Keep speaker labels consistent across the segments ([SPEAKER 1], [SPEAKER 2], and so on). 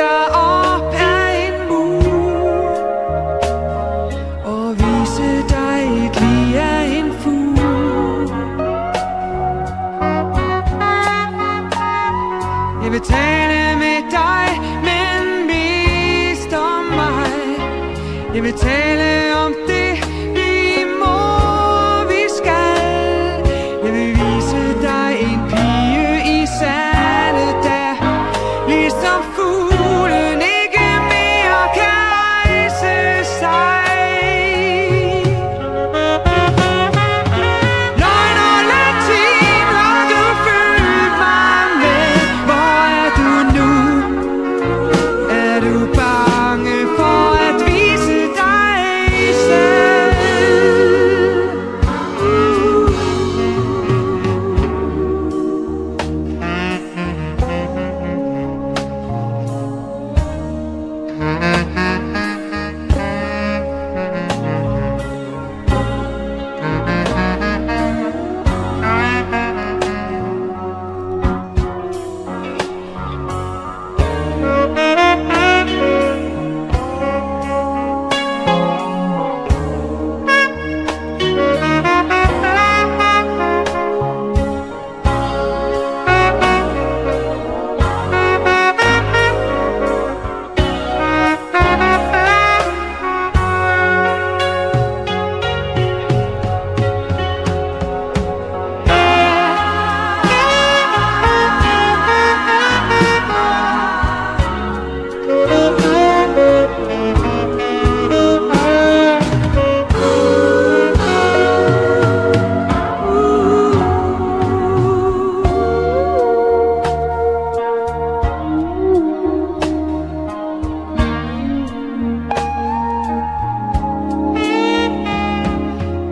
[SPEAKER 1] dig op ad en mur og vise dig et lig af en fugl. Jeg vil tale med dig, men mest om mig. Jeg vil tale om det, vi må, vi skal. Jeg vil vise dig en pige i sandet, der ligesom fuglen ikke mere kan rejse sig. Løgn og latin har du fyldt mig med. Hvor er du nu? Er du bange for at vise dig selv?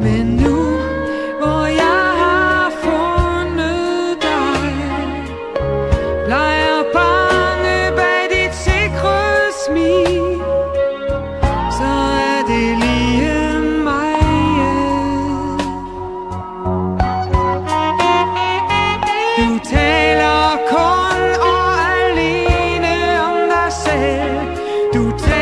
[SPEAKER 1] Men nu, hvor jeg har fundet dig, leger bange bag dit sikre smil, så er det lige mig. Du taler kun og alene om dig selv. Du taler